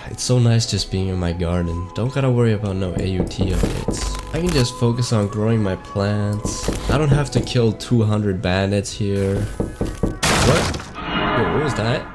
It's so nice just being in my garden. Don't gotta worry about no AUT updates. I can just focus on growing my plants. I don't have to kill 200 bandits here. What? Wait, what was that?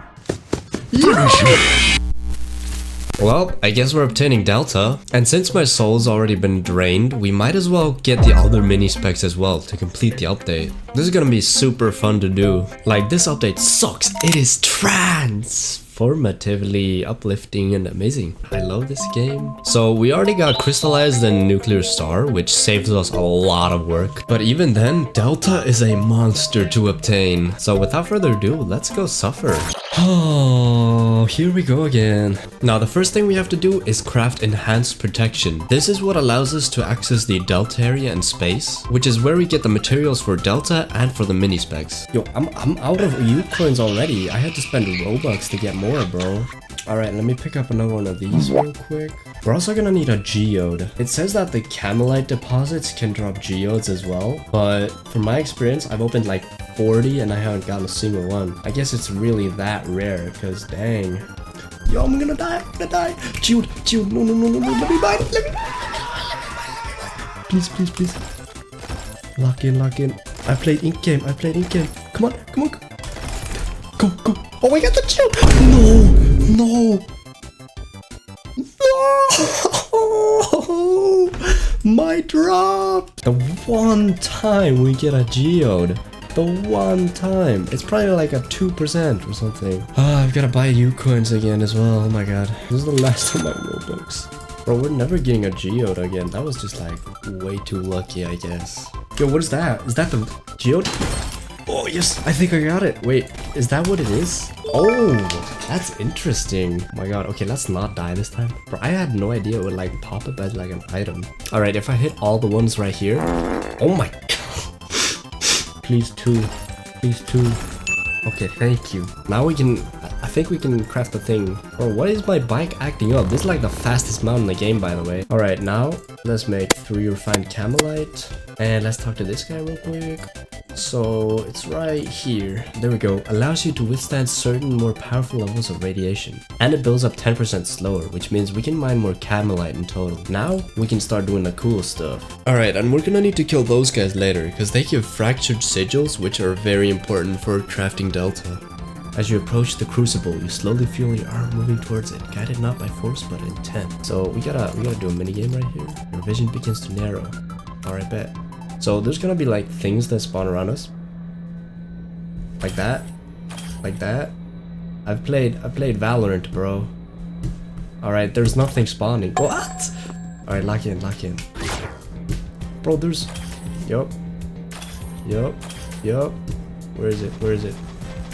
Well, I guess we're obtaining Delta. And since my soul's already been drained, we might as well get the other mini specs as well to complete the update. This is gonna be super fun to do. Like, this update sucks. It is transformatively uplifting and amazing. I love this game. So we already got crystallized and nuclear star, which saves us a lot of work. But even then, Delta is a monster to obtain. So without further ado, let's go suffer. Oh, here we go again. Now the first thing we have to do is craft enhanced protection. This is what allows us to access the Delta area in space, which is where we get the materials for Delta and for the mini specs. Yo, I'm out of AUT coins already. I had to spend Robux to get more, bro. Alright, let me pick up another one of these real quick. We're also gonna need a geode. It says that the camelite deposits can drop geodes as well, but from my experience, I've opened like 40 and I haven't gotten a single one. I guess it's really that rare, because dang. Yo, I'm gonna die, Geode, no, let me buy it, let me buy it. Please. Lock in. I played ink game. Come on. Go. Oh, I got the geode. No. My drop. The one time we get a geode. The one time. It's probably like a 2% or something. I've got to buy AUT coins again as well. Oh my god. This is the last of my Robux. Bro, we're never getting a geode again. That was just like way too lucky, I guess. Yo, what is that? Is that the geode? Oh, yes. I think I got it. Wait, is that what it is? Oh, that's interesting. Oh my god. Okay, let's not die this time. Bro, I had no idea it would like pop up as like an item. All right, if I hit all the ones right here. Oh my god. Please two. Okay, thank you. Now we can, I think we can craft the thing. Bro, what is my bike acting up? This is like the fastest mount in the game, by the way. All right, now let's make 3 refined camelite. And let's talk to this guy real quick. So it's right here. There we go. Allows you to withstand certain more powerful levels of radiation. And it builds up 10% slower, which means we can mine more camelite in total. Now we can start doing the cool stuff. Alright, and we're gonna need to kill those guys later, because they give fractured sigils, which are very important for crafting Delta. As you approach the crucible, you slowly feel your arm moving towards it, guided not by force but intent. So we gotta do a minigame right here. Your vision begins to narrow. Alright, bet. So there's gonna be like things that spawn around us. Like that. I've played Valorant, bro. Alright, there's nothing spawning. What? Alright, lock in. Bro, there's... Yup. Where is it?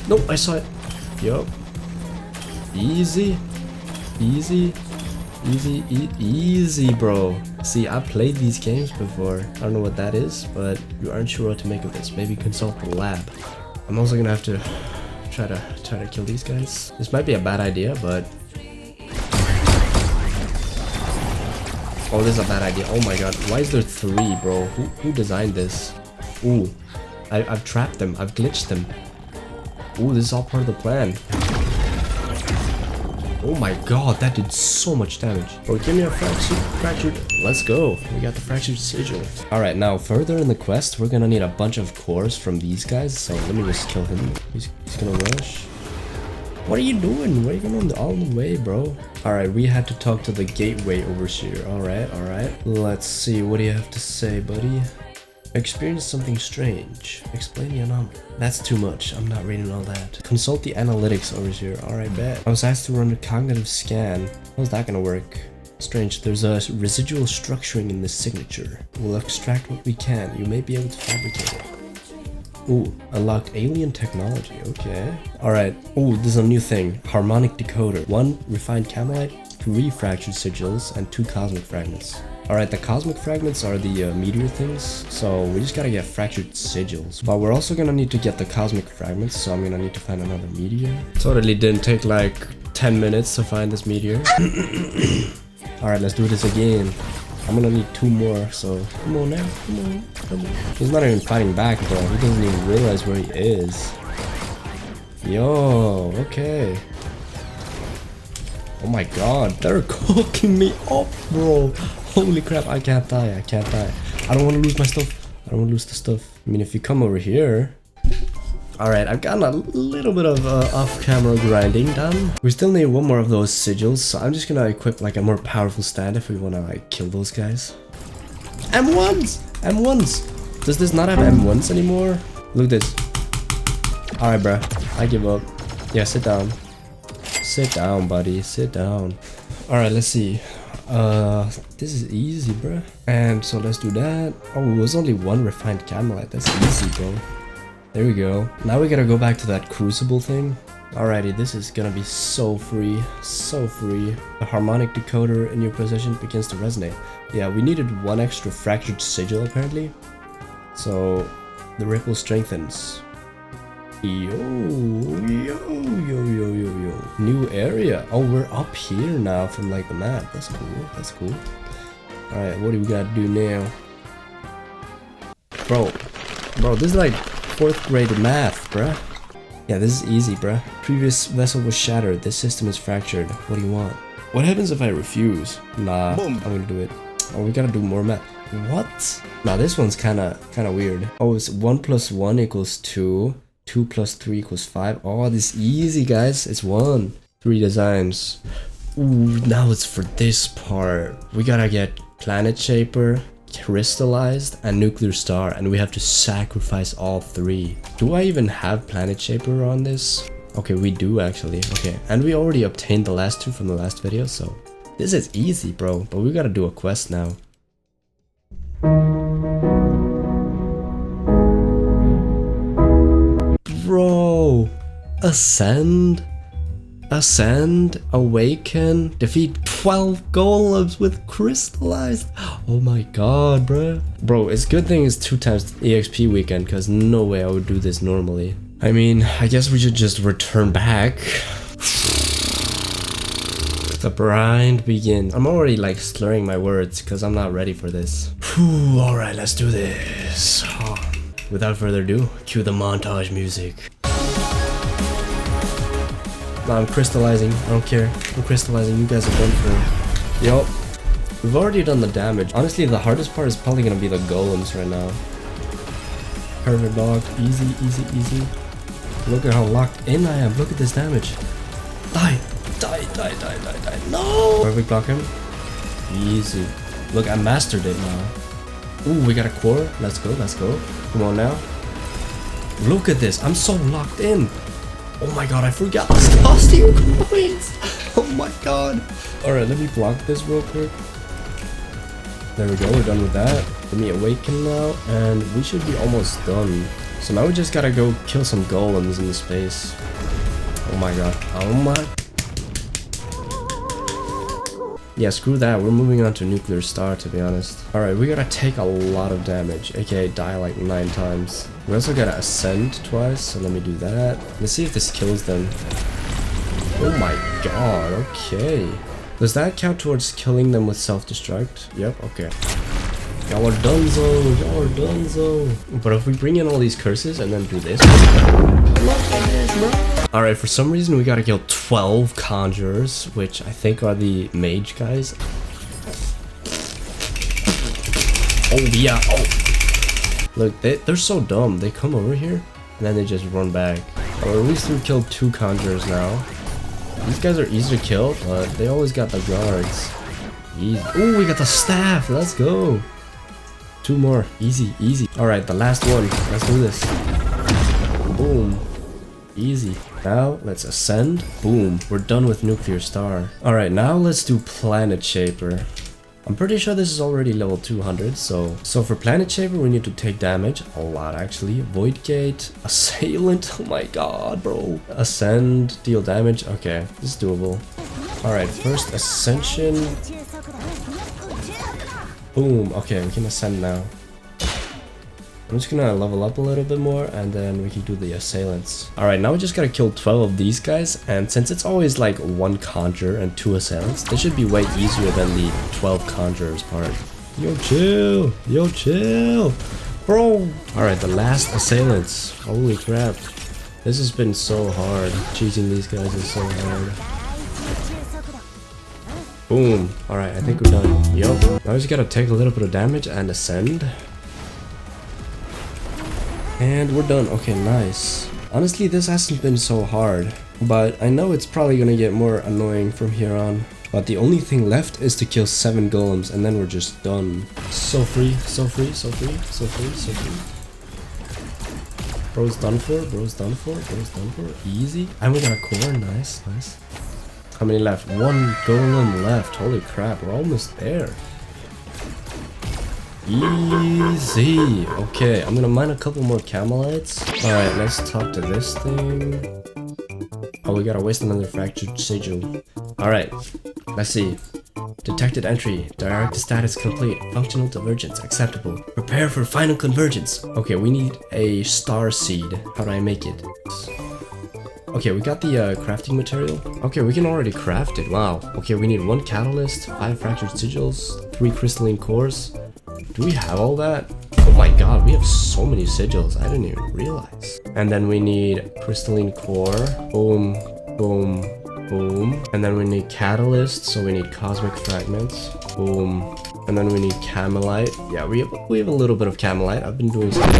Nope, I saw it. Yup. Easy, bro. See, I've played these games before. I don't know what that is, but you aren't sure what to make of this. Maybe consult the lab. I'm also gonna have to try to kill these guys. This might be a bad idea, but... Oh, this is a bad idea. Oh my god. Why is there 3, bro? Who designed this? Ooh. I've trapped them. I've glitched them. Ooh, this is all part of the plan. Oh my god, that did so much damage. Bro, give me a fractured. Let's go. We got the fractured sigil. Alright, now further in the quest, we're gonna need a bunch of cores from these guys. So let me just kill him. He's gonna rush. What are you doing? Where are you going all the way, bro? Alright, we had to talk to the gateway overseer. Alright. Let's see, what do you have to say, buddy? Experienced something strange. Explain the anomaly. That's too much. I'm not reading all that. Consult the analytics overseer. Alright, bet. I was asked to run a cognitive scan. How's that gonna work? Strange. There's a residual structuring in this signature. We'll extract what we can. You may be able to fabricate it. Ooh, unlocked alien technology. Okay. Alright. Ooh, there's a new thing. Harmonic decoder. 1 refined camelite, 3 fractured sigils, and 2 cosmic fragments. Alright, the cosmic fragments are the meteor things, so we just gotta get fractured sigils. But we're also gonna need to get the cosmic fragments, so I'm gonna need to find another meteor. Totally didn't take like 10 minutes to find this meteor. Alright, let's do this again. I'm gonna need 2 more, so come on now, come on. He's not even fighting back, bro. He doesn't even realize where he is. Yo, okay. Oh my god, they're cooking me up, bro. Holy crap, I can't die, I can't die. I don't want to lose my stuff. I don't want to lose the stuff. I mean, if you come over here... Alright, I've gotten a little bit of off-camera grinding done. We still need one more of those sigils, so I'm just gonna equip like a more powerful stand if we wanna like kill those guys. M1s! M1s! Does this not have M1s anymore? Look at this. Alright, bruh. I give up. Yeah, sit down. Sit down, buddy. Sit down. Alright, let's see. This is easy, bruh. And so let's do that. Oh, it was only one refined camelite. That's easy, bro. There we go. Now we gotta go back to that crucible thing. Alrighty, this is gonna be so free. So free. The harmonic decoder in your possession begins to resonate. Yeah, we needed one extra fractured sigil apparently. So the ripple strengthens. Yo. New area. Oh, we're up here now from like the map. That's cool. That's cool. Alright, what do we gotta do now? Bro, this is like 4th grade math, bruh. Yeah, this is easy, bruh. Previous vessel was shattered. This system is fractured. What do you want? What happens if I refuse? Nah, boom. I'm gonna do it. Oh, we gotta do more math. What? Nah, this one's kinda weird. Oh, it's 1 + 1 = 2. 2 + 3 = 5. Oh, this is easy, guys. It's 1. 3 designs. Ooh, now it's for this part. We gotta get Planet Shaper, Crystallized, and Nuclear Star, and we have to sacrifice all 3. Do I even have Planet Shaper on this? Okay, we do actually. Okay, and we already obtained the last 2 from the last video, so this is easy, bro. But we gotta do a quest now. Bro, Ascend, Awaken, defeat 12 golems with Crystallized. Oh my god, bro. Bro, it's good thing it's 2 times EXP weekend, because no way I would do this normally. I mean, I guess we should just return back. The grind begins. I'm already like slurring my words because I'm not ready for this. Whew, alright, let's do this. Without further ado, cue the montage music. No, I'm crystallizing. I don't care. I'm crystallizing. You guys are done for. Yup. We've already done the damage. Honestly, the hardest part is probably gonna be the golems right now. Perfect dog. Easy, easy, easy. Look at how locked in I am. Look at this damage. Die. Die, die, die, die, die. No! Perfect block him. Easy. Look, I mastered it now. Ooh, we got a core. Let's go, let's go. Come on now. Look at this. I'm so locked in. Oh my god, I forgot this costume coins. Oh my god. Alright, let me block this real quick. There we go, we're done with that. Let me awaken now, and we should be almost done. So now we just gotta go kill some golems in the space. Oh my god. Oh my. Yeah, screw that. We're moving on to Nuclear Star, to be honest. Alright, we gotta take a lot of damage, aka die like 9 times. We also gotta ascend twice, so let me do that. Let's see if this kills them. Oh my god, okay. Does that count towards killing them with self-destruct? Yep, okay. Y'all are donezo, y'all are donezo. But if we bring in all these curses and then do this... Look at this, bro. Alright, for some reason we gotta kill 12 conjurers, which I think are the mage guys. Oh yeah, oh. Look, they're so dumb. They come over here and then they just run back. Or at least we killed 2 conjurers now. These guys are easy to kill, but they always got the guards. Easy. Oh, we got the staff. Let's go. 2 more. Easy, easy. Alright, the last one. Let's do this. Boom. Easy. Now, let's ascend. Boom. We're done with Nuclear Star. Alright, now let's do Planet Shaper. I'm pretty sure this is already level 200, so for Planet Shaper we need to take damage. A lot, actually. Void Gate. Assailant. Oh my god, bro. Ascend. Deal damage. Okay, this is doable. Alright, first Ascension. Boom. Okay, we can ascend now. I'm just gonna level up a little bit more and then we can do the assailants. Alright, now we just gotta kill 12 of these guys, and since it's always like 1 conjure and 2 assailants, this should be way easier than the 12 conjurers part. Yo, chill! Yo, chill! Bro! Alright, the last assailants. Holy crap. This has been so hard. Cheating these guys is so hard. Boom. Alright, I think we're done. Yup. Now we just gotta take a little bit of damage and ascend. And we're done. Okay, nice. Honestly, this hasn't been so hard, but I know it's probably gonna get more annoying from here on. But the only thing left is to kill 7 golems, and then we're just done. So free, so free, so free, so free, so free. Bro's done for, bro's done for, bro's done for. Easy. And we got a core. Nice, nice. How many left? 1 golem left. Holy crap, we're almost there. Easy. Okay, I'm gonna mine a couple more camelites. Alright, let's talk to this thing. Oh, we gotta waste another fractured sigil. Alright, let's see. Detected entry. Direct status complete. Functional divergence acceptable. Prepare for final convergence. Okay, we need a star seed. How do I make it? Okay, we got the crafting material. Okay, we can already craft it. Wow. Okay, we need 1 catalyst, 5 fractured sigils, 3 crystalline cores. Do we have all that? Oh my god, we have so many sigils. I didn't even realize. And then we need crystalline core. Boom, boom, boom. And then we need catalyst, so we need cosmic fragments. Boom. And then we need camelite. Yeah, we have a little bit of camelite. I've been doing some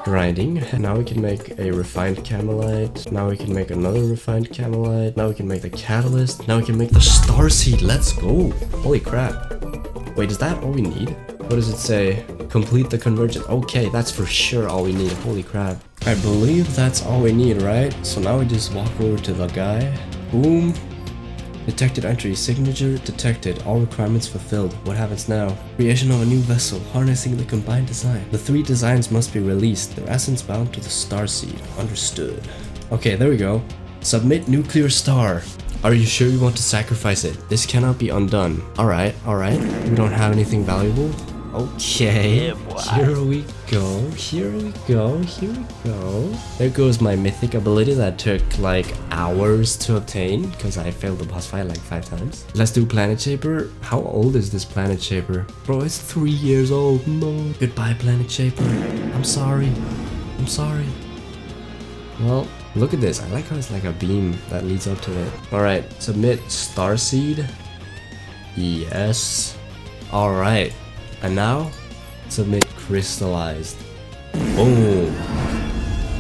grinding. And now we can make a refined camelite. Now we can make another refined camelite. Now we can make the catalyst. Now we can make the star seed. Let's go. Holy crap. Wait, is that all we need? What does it say? Complete the convergence. Okay, that's for sure all we need. Holy crap. I believe that's all we need, right? So now we just walk over to the guy. Boom. Detected entry. Signature detected. All requirements fulfilled. What happens now? Creation of a new vessel. Harnessing the combined design. The 3 designs must be released. Their essence bound to the star seed. Understood. Okay, there we go. Submit nuclear star. Are you sure you want to sacrifice it? This cannot be undone. Alright, alright. We don't have anything valuable. Okay. Yeah, here we go. Here we go. Here we go. There goes my mythic ability that took like hours to obtain because I failed the boss fight like 5 times. Let's do Planet Shaper. How old is this Planet Shaper? Bro, it's 3 years old. No. Goodbye, Planet Shaper. I'm sorry. I'm sorry. Well, look at this. I like how it's like a beam that leads up to it. Alright, submit starseed. Yes. Alright. And now, submit crystallized. Boom.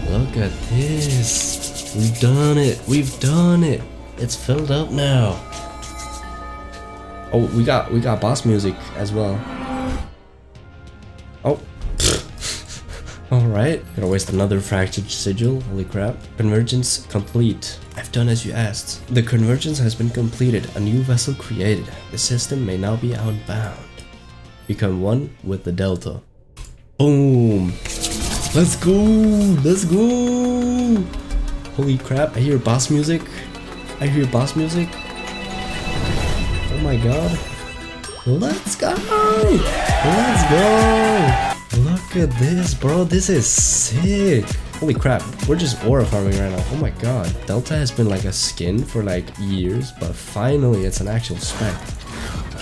Look at this. We've done it. We've done it. It's filled up now. Oh, we got boss music as well. Oh. Alright, gonna waste another fractured sigil, holy crap. Convergence complete. I've done as you asked. The convergence has been completed, a new vessel created. The system may now be outbound. Become one with the Delta. Boom! Let's go! Let's go! Holy crap, I hear boss music. I hear boss music. Oh my god. Let's go! Let's go! Look at this, bro. This is sick. Holy crap. We're just aura farming right now. Oh my god. Delta has been like a skin for like years, but finally it's an actual spec.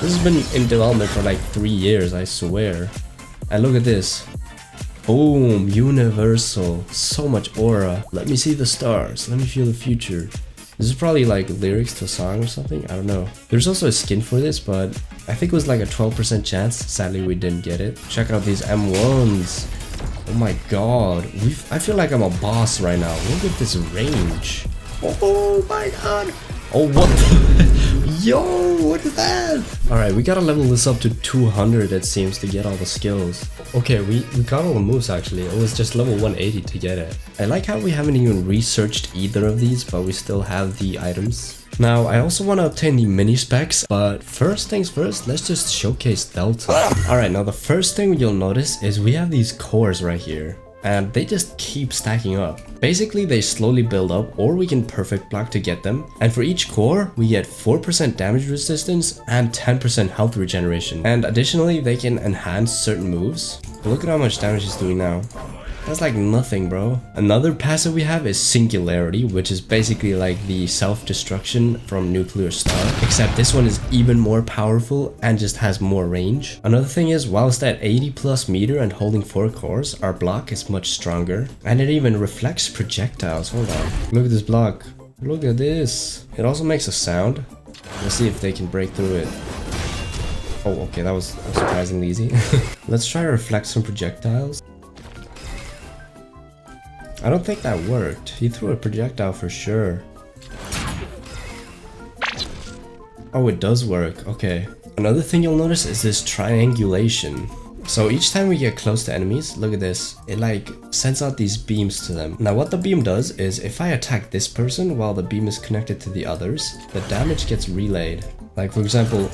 This has been in development for like 3 years, I swear. And look at this. Boom. Universal. So much aura. Let me see the stars. Let me feel the future. This is probably like lyrics to a song or something. I don't know. There's also a skin for this, but I think it was like a 12% chance. Sadly, we didn't get it. Check out these M1s. Oh my god. I feel like I'm a boss right now. Look at this range. Oh my god. Oh, what the? Yo, what is that? Alright, we gotta level this up to 200, it seems, to get all the skills. Okay, we got all the moves actually. It was just level 180 to get it. I like how we haven't even researched either of these, but we still have the items. Now, I also want to obtain the mini specs, but first things first, let's just showcase Delta. Alright, now the first thing you'll notice is we have these cores right here. And they just keep stacking up. Basically, they slowly build up, or we can perfect block to get them. And for each core, we get 4% damage resistance and 10% health regeneration. And additionally, they can enhance certain moves. Look at how much damage it's doing now. That's like nothing, bro. Another passive we have is Singularity, which is basically like the self-destruction from Nuclear Star. Except this one is even more powerful and just has more range. Another thing is, whilst at 80+ meter and holding 4 cores, our block is much stronger. And it even reflects projectiles. Hold on. Look at this block. Look at this. It also makes a sound. Let's see if they can break through it. Oh, okay, that was surprisingly easy. Let's try to reflect some projectiles. I don't think that worked. He threw a projectile for sure. Oh, it does work. Okay. Another thing you'll notice is this triangulation. So each time we get close to enemies, look at this. It like sends out these beams to them. Now what the beam does is if I attack this person while the beam is connected to the others, the damage gets relayed. Like for example,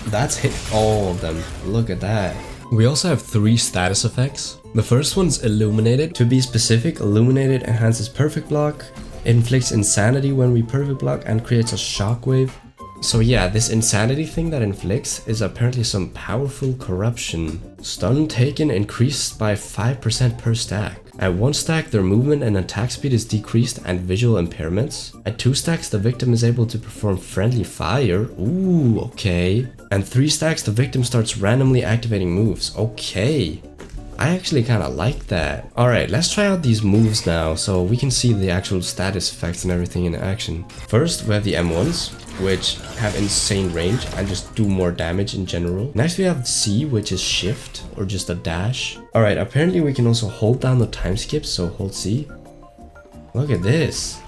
that's hit all of them. Look at that. We also have 3 status effects. The first one's Illuminated. To be specific, Illuminated enhances perfect block, inflicts insanity when we perfect block, and creates a shockwave. So yeah, this insanity thing that inflicts is apparently some powerful corruption. Stun taken increased by 5% per stack. At 1 stack, their movement and attack speed is decreased and visual impairments. At 2 stacks, the victim is able to perform friendly fire. Ooh, okay. And 3 stacks, the victim starts randomly activating moves. Okay. I actually kind of like that. Alright, let's try out these moves now so we can see the actual status effects and everything in action. First, we have the M1s, which have insane range and just do more damage in general. Next, we have C, which is shift or just a dash. Alright, apparently we can also hold down the time skip, so hold C. Look at this.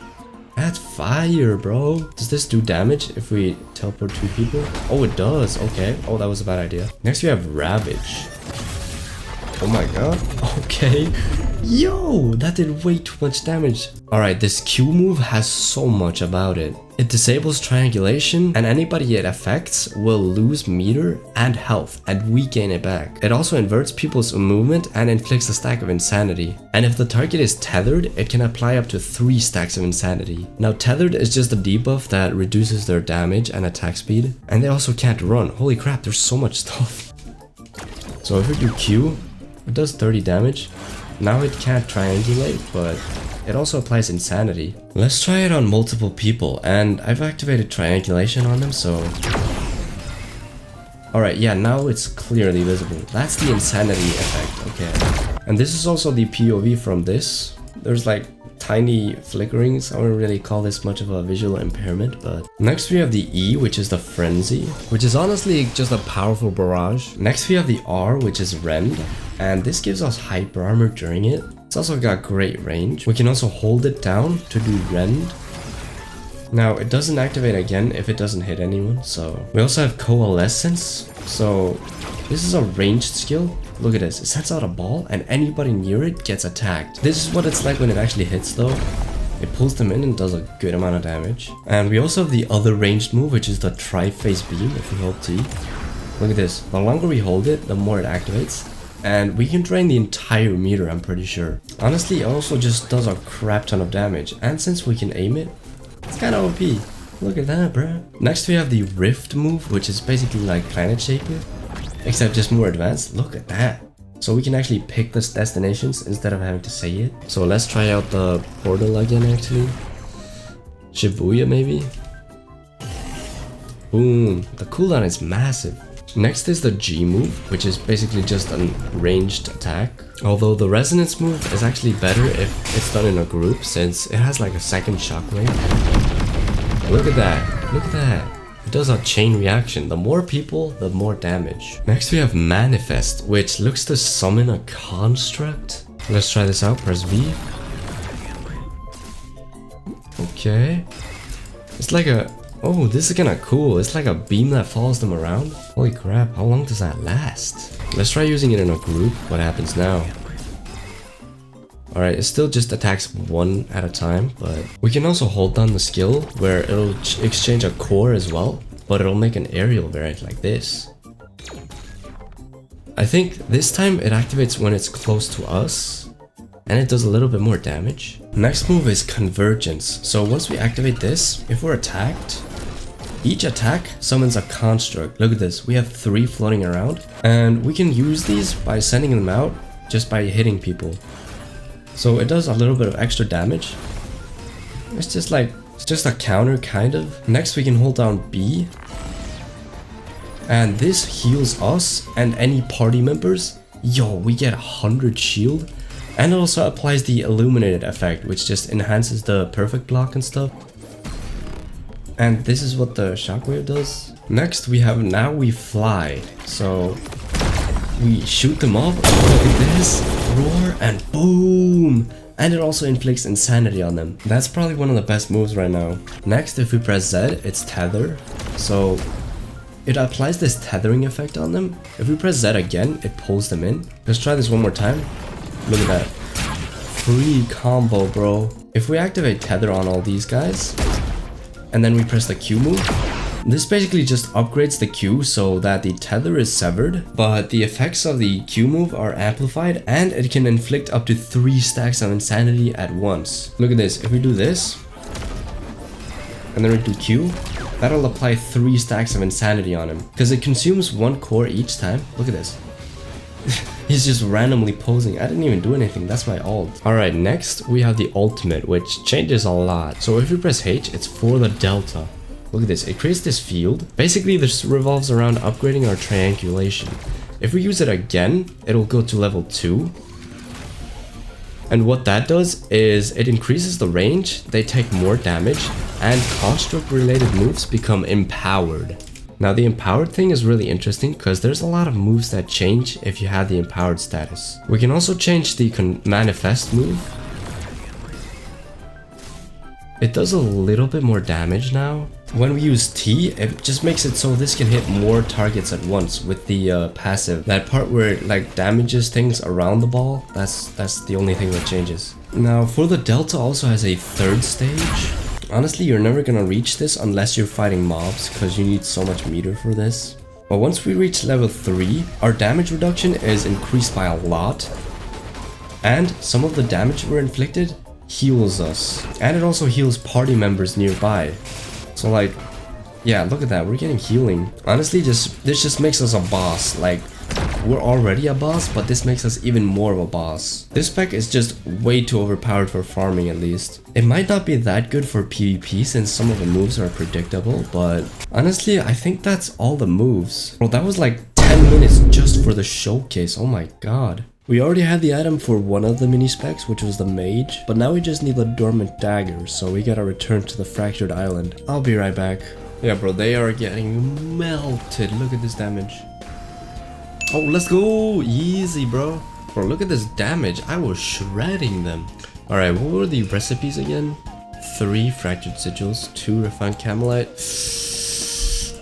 That's fire, bro. Does this do damage if we teleport 2 people? Oh, it does. Okay. Oh, that was a bad idea. Next, we have Ravage. Oh my god. Okay. Yo, that did way too much damage. Alright, this Q move has so much about it. It disables triangulation, and anybody it affects will lose meter and health, and we gain it back. It also inverts people's movement and inflicts a stack of insanity. And if the target is tethered, it can apply up to 3 stacks of insanity. Now tethered is just a debuff that reduces their damage and attack speed, and they also can't run. Holy crap, there's so much stuff. So if we do Q, it does 30 damage. Now it can't triangulate, but it also applies insanity. Let's try it on multiple people, and I've activated triangulation on them, so... Alright, yeah, now it's clearly visible. That's the insanity effect, okay. And this is also the POV from this. There's like tiny flickerings. I wouldn't really call this much of a visual impairment, but... Next we have the E, which is the Frenzy, which is honestly just a powerful barrage. Next we have the R, which is Rend, and this gives us hyper armor during it. It's also got great range. We can also hold it down to do Rend. Now, it doesn't activate again if it doesn't hit anyone, so... We also have Coalescence, so... This is a ranged skill. Look at this, it sends out a ball and anybody near it gets attacked. This is what it's like when it actually hits though. It pulls them in and does a good amount of damage. And we also have the other ranged move, which is the Tri-Phase Beam if we hold T. Look at this, the longer we hold it, the more it activates. And we can drain the entire meter, I'm pretty sure. Honestly, it also just does a crap ton of damage. And since we can aim it, it's kind of OP. Look at that, bruh. Next we have the Rift move, which is basically like Planet Shaper, except just more advanced. Look at that. So we can actually pick the destinations instead of having to say it. So let's try out the portal again actually. Shibuya maybe? Boom. The cooldown is massive. Next is the G move, which is basically just a ranged attack. Although the resonance move is actually better if it's done in a group, since it has like a second shockwave. Look at that. Look at that. It does a chain reaction. The more people, the more damage. Next we have Manifest, which looks to summon a construct. Let's try this out. Press V. Okay. It's like a... Oh, this is kinda cool. It's like a beam that follows them around. Holy crap, how long does that last? Let's try using it in a group. What happens now? Alright, it still just attacks one at a time, but we can also hold down the skill where it'll exchange a core as well, but it'll make an aerial variant like this. I think this time it activates when it's close to us, and it does a little bit more damage. Next move is Convergence. So once we activate this, if we're attacked, each attack summons a construct. Look at this, we have 3 floating around, and we can use these by sending them out just by hitting people. So it does a little bit of extra damage. It's just a counter kind of. Next we can hold down B. And this heals us and any party members. Yo, we get 100 shield. And it also applies the Illuminated effect, which just enhances the perfect block and stuff. And this is what the shockwave does. Next we have now we fly. So we shoot them up. Look at this. Roar and boom. And it also inflicts insanity on them. That's probably one of the best moves right now. Next, if we press Z, it's tether. So it applies this tethering effect on them. If we press Z again, it pulls them in. Let's try this one more time. Look at that. Free combo, bro. If we activate tether on all these guys, and then we press the Q move, this basically just upgrades the Q so that the tether is severed, but the effects of the Q move are amplified, and it can inflict up to 3 stacks of insanity at once. Look at this. If we do this, and then we do Q, that'll apply 3 stacks of insanity on him, because it consumes 1 core each time. Look at this. He's just randomly posing. I didn't even do anything. That's my ult. Alright, next we have the ultimate, which changes a lot. So if we press H, it's for the delta. Look at this, it creates this field. Basically, this revolves around upgrading our triangulation. If we use it again, it'll go to level 2. And what that does is it increases the range, they take more damage, and construct related moves become empowered. Now the empowered thing is really interesting because there's a lot of moves that change if you have the empowered status. We can also change the manifest move. It does a little bit more damage now. When we use T, it just makes it so this can hit more targets at once with the passive. That part where it like damages things around the ball, that's the only thing that changes. Now for the delta also has a 3rd stage. Honestly, you're never gonna reach this unless you're fighting mobs because you need so much meter for this. But once we reach level 3, our damage reduction is increased by a lot. And some of the damage we're inflicted heals us. And it also heals party members nearby. So like, yeah, look at that, we're getting healing. Honestly, this just makes us a boss. Like, we're already a boss, but this makes us even more of a boss. This spec is just way too overpowered for farming at least. It might not be that good for PvP since some of the moves are predictable, but honestly, I think that's all the moves. Bro, that was like 10 minutes just for the showcase, oh my god. We already had the item for one of the mini specs, which was the mage, but now we just need the dormant dagger, so we gotta return to the fractured island. I'll be right back. Yeah bro, they are getting melted. Look at this damage. Oh, let's go! Easy, bro. Bro, look at this damage. I was shredding them. Alright, what were the recipes again? 3 fractured sigils, 2 refined camelite.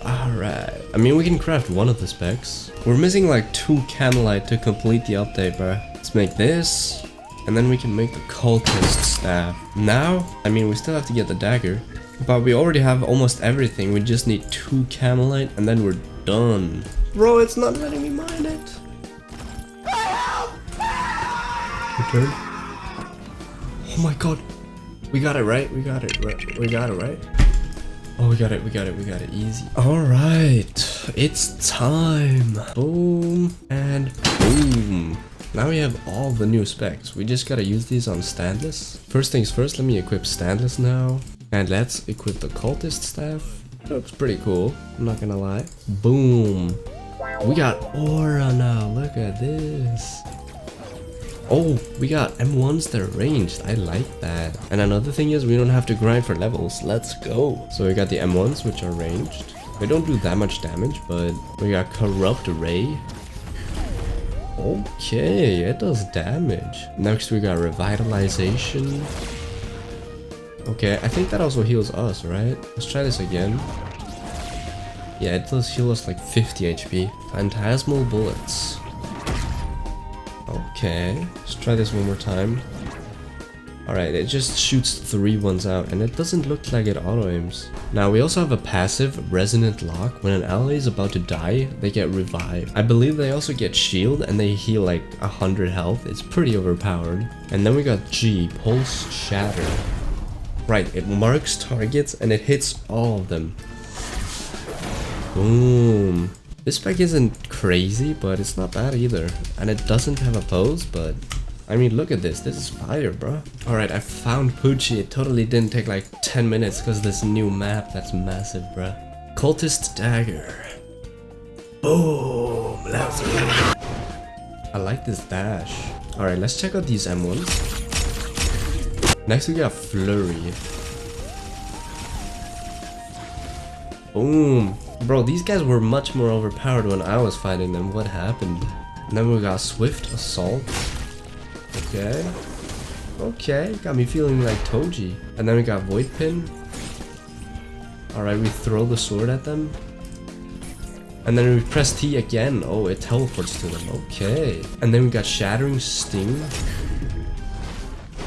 Alright. I mean, we can craft one of the specs. We're missing like 2 camelite to complete the update, bro. Let's make this, and then we can make the cultist staff. Now, I mean, we still have to get the dagger, but we already have almost everything. We just need 2 camelite, and then we're done. Bro, it's not letting me mine it. Return. Oh my god. We got it right. We got it right. We got it right. Oh, we got it. We got it. We got it. Easy. All right. It's time. Boom. And boom. Now we have all the new specs. We just gotta use these on standless. First things first, let me equip standless now. And let's equip the cultist staff. Looks pretty cool. I'm not gonna lie. Boom. We got aura now. Look at this. Oh, we got M1s that are ranged. I like that. And another thing is we don't have to grind for levels. Let's go. So we got the M1s, which are ranged. They don't do that much damage, but we got corrupt ray. Okay, it does damage. Next we got revitalization. Okay, I think that also heals us, right? Let's try this again. Yeah, it does heal us like 50 HP. Phantasmal bullets. Okay, let's try this one more time. Alright, it just shoots 3 ones out, and it doesn't look like it auto-aims. Now, we also have a passive, Resonant Lock. When an ally is about to die, they get revived. I believe they also get shield, and they heal like 100 health. It's pretty overpowered. And then we got G, Pulse Shatter. Right, it marks targets, and it hits all of them. Boom. This spec isn't crazy, but it's not bad either. And it doesn't have a pose, but I mean, look at this. This is fire, bro. Alright, I found Poochie. It totally didn't take like 10 minutes because this new map that's massive, bro. Cultist Dagger. Boom. Let's go. I like this dash. Alright, let's check out these M1s. Next we got Flurry. Boom. Bro, these guys were much more overpowered when I was fighting them. What happened? And then we got Swift Assault. Okay. Okay, got me feeling like Toji. And then we got Void Pin. Alright, we throw the sword at them. And then we press T again. Oh, it teleports to them. Okay. And then we got Shattering Sting.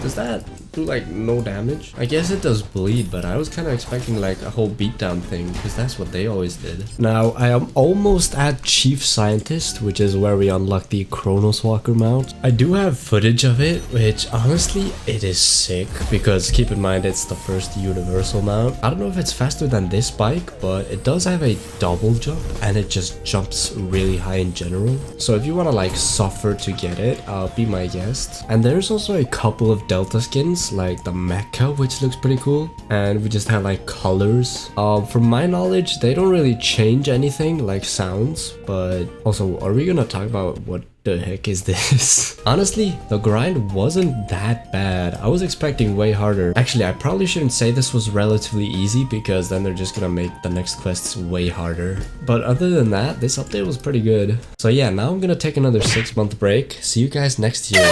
Does that do like no damage? I guess it does bleed, but I was kind of expecting like a whole beatdown thing, because that's what they always did. Now I am almost at Chief Scientist, which is where we unlock the Chronos Walker mount. I do have footage of it, which honestly it is sick, because keep in mind it's the first universal mount. I don't know if it's faster than this bike, but it does have a double jump and it just jumps really high in general. So if you want to like suffer to get it, be my guest. And there's also a couple of Delta skins like the Mecha, which looks pretty cool, and we just have like colors. From my knowledge, they don't really change anything like sounds, but also, are we gonna talk about what the heck is this? Honestly, the grind wasn't that bad. I was expecting way harder. Actually, I probably shouldn't say this was relatively easy, because then they're just gonna make the next quests way harder. But other than that, this update was pretty good. So yeah, now I'm gonna take another 6-month break. See you guys next year.